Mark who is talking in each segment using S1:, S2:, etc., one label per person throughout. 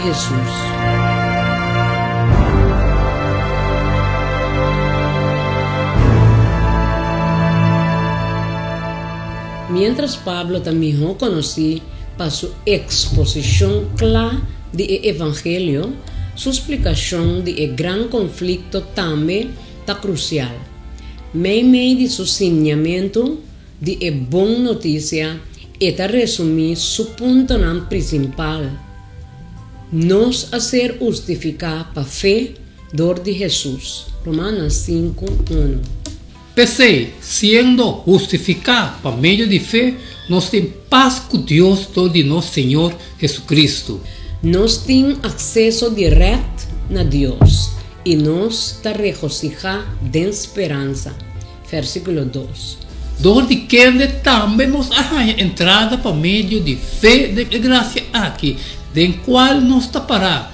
S1: Jesús. Mientras Pablo también conocía para su exposición clara del Evangelio, su explicación del gran conflicto también está crucial. Meio de su enseñamiento de buena noticia, está resumir su punto principal. Nos hacer justificar para fe dor de Jesús. Romanos 5:1.
S2: Pensei, siendo justificado por meio de fé, nós temos paz com Deus de nosso Senhor Jesucristo.
S1: Nós temos acesso direto a Deus e nós está regocijado de esperança. Versículo 2.
S2: Donde quem também nos arranha entrada por meio de fé de graça aqui, de qual nós está parado,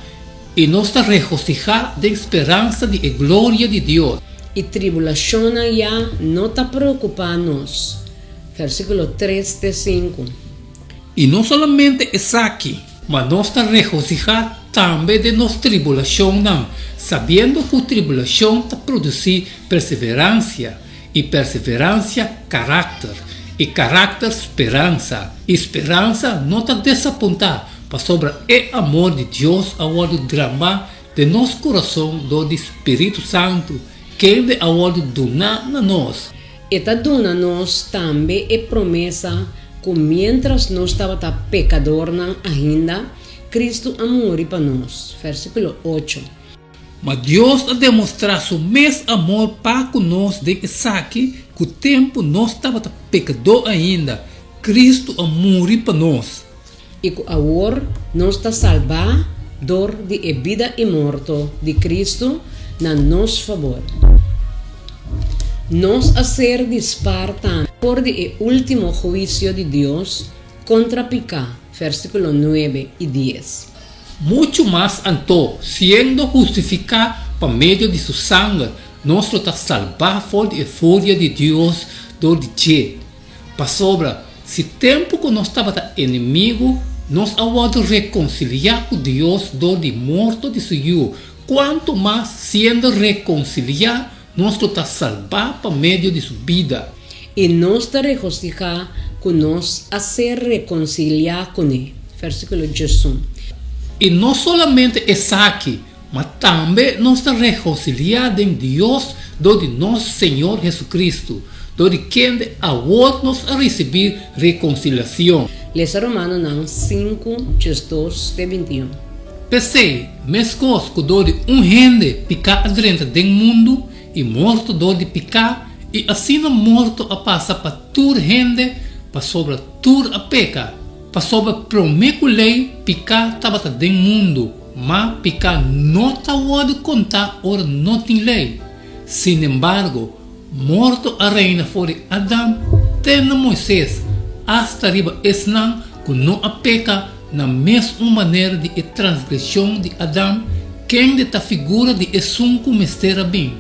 S2: e nós está regocijado de esperança de glória de Deus.
S1: E tribulação já não está preocupando-nos. Versículo 3 de 5.
S2: E não somente é aqui, mas nós está regocijado também de nossa tribulação, não, sabendo que a tribulação está produzir perseverança, e perseverança, caráter, e caráter, esperança. E esperança não está desapontada, mas sobre o amor de Deus ao derramar de nosso coração do Espírito Santo, que ele ao donar a nós.
S1: E está dando a nós também a promessa que, mientras nós estávamos pecadores ainda, Cristo morreu para nós. Versículo 8.
S2: Mas Deus a demonstrar seu mesmo amor para conosco de aqui, que o tempo nós estávamos pecador ainda, Cristo a morrer para nós.
S1: E que agora nós está salvado de vida e morte de Cristo na nosso favor. Nós a ser dispartan por o último juízo de Deus contra pecado. Versículo 9 e 10.
S2: Muito mais anto, sendo justificado por meio de seu sangue, nós está salvado fora da fúria de Deus do dia. Para sobra, se tempo que nós estava inimigo, nós agora reconciliar com Deus do de morto de Senhor. Quanto mais sendo reconciliado, nós está salvado por meio de sua vida.
S1: E nós está regocijado com nós a ser reconciliado com Ele. Versículo 11.
S2: E não somente é aqui, mas também nós estamos reconciliados em Deus de nosso Senhor Jesus de quem agora nós receber reconciliação.
S1: Lesa Romanos 5, 2 de 21.
S2: Pensei, mesmo que gente picar dentro do mundo e morto de picar, e assim morto a passar para toda gente, para sobre toda a peca. Para sobre prometo lei, picar estava dentro do mundo, mas picar não pode contar ora não tem lei. Sin embargo, morto a reina fora Adão, tem Moisés, hasta riba esnan, que não a peca na mesma maneira de transgressão de Adão, quem de ta figura de esum comestera bem,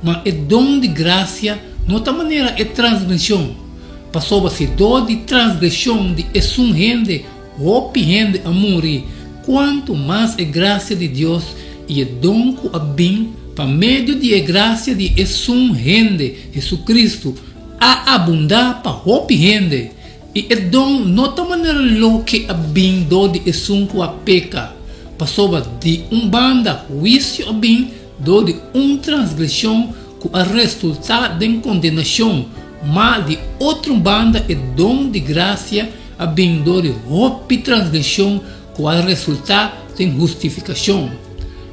S2: mas é dom de graça, não ta maneira é transgressão. Passou a ser dor de transgressão de esum rende, roupa rende a morrer, quanto mais é graça de Deus e é dom que a bem, para meio de graça de esum rende, Jesus Cristo, a abundar para roupa rende, e é dom não da maneira lo que a bem dor de esum que a peca, passou a de banda, juízo a bem, dor de transgressão que a resultado de condenação, mas de outra banda é dom de graça a bem dor de roupa e transgressão que a resultar em justificação.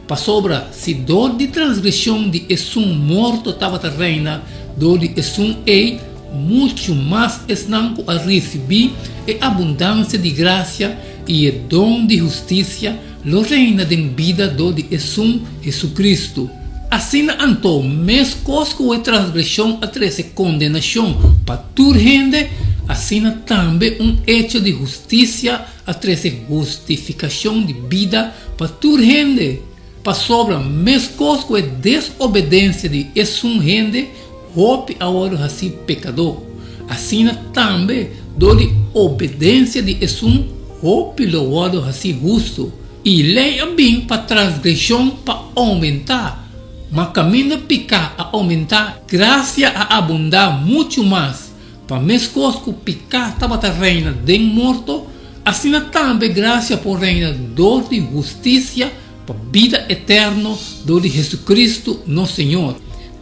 S2: Para sobra, se dor de transgressão de esum morto estava a reina, dor de esum ei, muito mais esnan que a receber é abundância de graça e é dom de justiça, lo reina de vida dor de esum Jesus Cristo. Assim, então, mesmo que a transgressão atrás condenação para toda gente, assim também hecho de justiça atrás justificação de vida para toda gente. Para sobra, mesmo que a desobediência de esum gente, houve agora assim pecador. Assim também, de obediência de esum, houve louvado assim justo. E lei a bem para transgressão para aumentar. Mas caminho picar a aumentar, graça a abundar muito mais. Para mesmo que picar estava reina de morto, assim também graça por reina dor de justiça para vida eterna do de Jesus Cristo, nosso Senhor.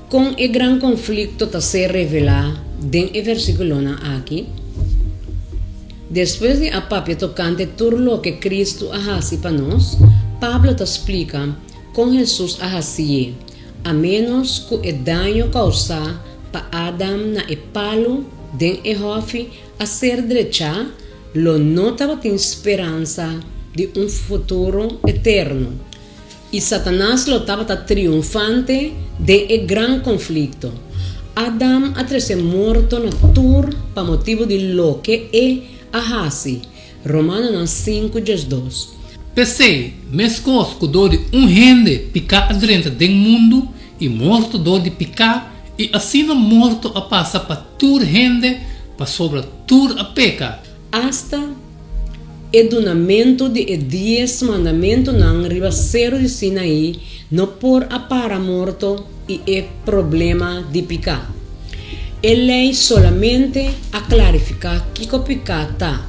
S1: Com o grande conflito está se revelar dentro do versículo aqui. Depois de a papia tocante tudo o que Cristo faz para nós, Pablo te explica com Jesus fazia, a menos que o dano causado para Adam na palo den Jehová a ser derecha, lo não estava tem esperança de futuro eterno. E Satanás lo estava triunfante de grande conflito. Adam a ser morto na tur para motivo de lo que ahasi. Romanos 5:2.
S2: Pensei, mesmo que dor de gente picar dentro do mundo e morto dor de picar, e assim morto a passa para tur gente, para sobre tur a peca.
S1: Hasta edunamento de 10 mandamentos não ribaceiro de Sinaí, não por a para morto e problema de picar. E lei solamente a clarificar que o picar está,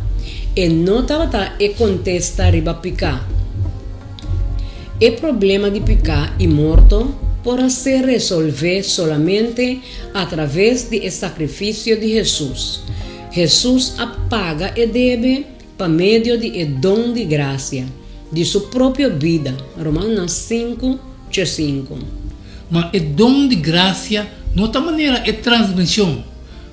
S1: e não estava e contesta riba picar. E problema de picar e morto por ser resolver solamente através do sacrifício de Jesus. Jesus apaga e deve por meio de dom de graça, de sua própria vida. Romanos 5:5.
S2: Mas o dom de graça, não é maneira é transgressão.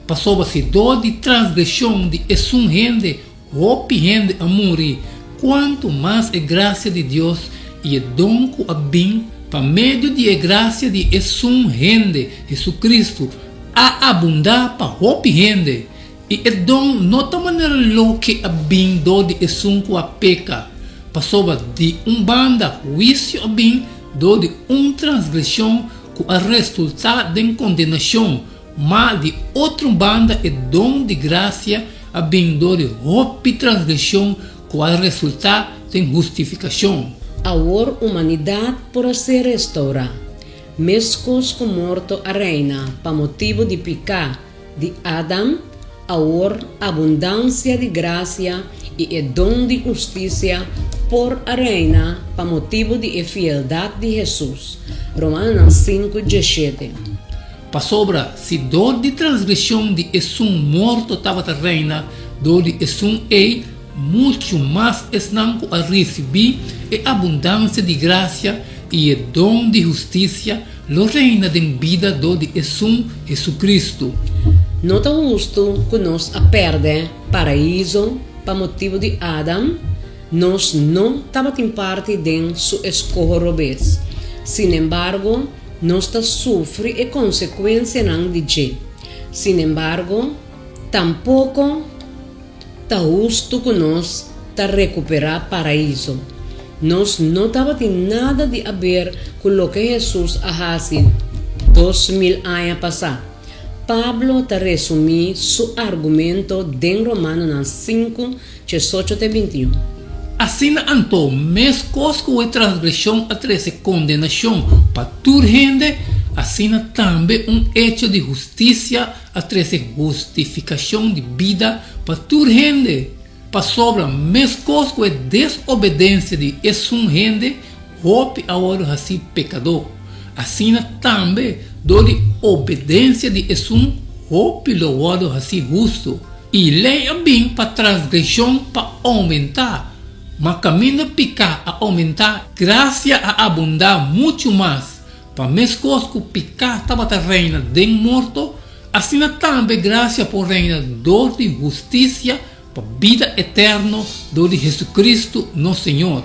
S2: Passou-se dor de transgressão de um gente, ou gente a morrer. Quanto mais é graça de Deus e o dom que a bem, por meio de graça de um gente, Jesus Cristo, a abundar para o gente. E o dom não é maneira lo que a bem do de que a peca. Passou de banda juízo a bem do de transgressão que a resultar de condenação, mas de outra banda é dom de graça a bem do de transgressão que a resultar de justificação.
S1: A humanidade por ser restaurada, mesmo com morto a reina, para motivo de pecar de Adam, a abundância de graça e o dom de justiça por a reina, para motivo de fidelidade de Jesus. Romanos 5:17.
S2: Para sobra, se dor de transgressão de morto estava a reina, dor de muito mais não a receber a abundância de graça e o dom de justiça, lo reina de vida do de Jesus Cristo.
S1: Não é justo que nós perdemos paraíso para motivo de Adam, nós não estamos em parte de sua escorrobez. Sin embargo, nós sofremos a consequência de que. Sin embargo, tampouco está justo que nós recuperar paraíso. Nós não estamos nada de a ver com o que Jesus fez 2000 anos passados. Pablo te resumiu seu argumento em Romanos 5:18-21.
S2: Assim, então, mesmo que a transgressão atrás condenação para toda gente, assim também hecho de justiça atrás justificação de vida para toda gente. Para sobra, mesmo que a desobediência de gente, houve agora assim pecador. Assim também, do de obediência de houve louvado assim justo. E lei é bem para transgressão para aumentar. Mas caminho picar a aumentar, graça a abundar muito mais. Para mesmo que picar estava a reina de morto, assim também graça por reina dor de justiça, para vida eterna do de Jesus Cristo, nosso Senhor.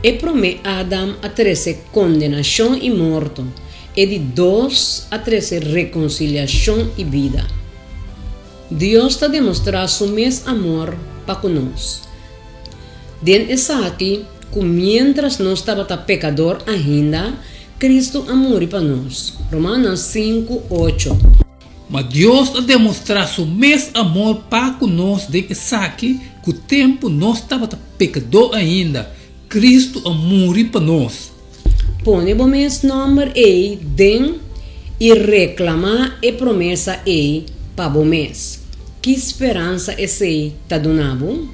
S1: E promete Adam a trazer condenação e morto, e de dois a trazer reconciliação e vida. Deus está demonstrando seu mesmo amor para conosco. Dentro essa aqui, que mientras nós estávamos pecador ainda, Cristo amou para nós. Romanos 5:8.
S2: Mas Deus a demonstrar seu mesmo amor para conosco dentro essa aqui, que o tempo nós estávamos pecador ainda. Cristo a morrer para nós.
S1: Põe o mês número aí dentro e reclamar a promessa aí para o mês. Que esperança esse aí tá donando?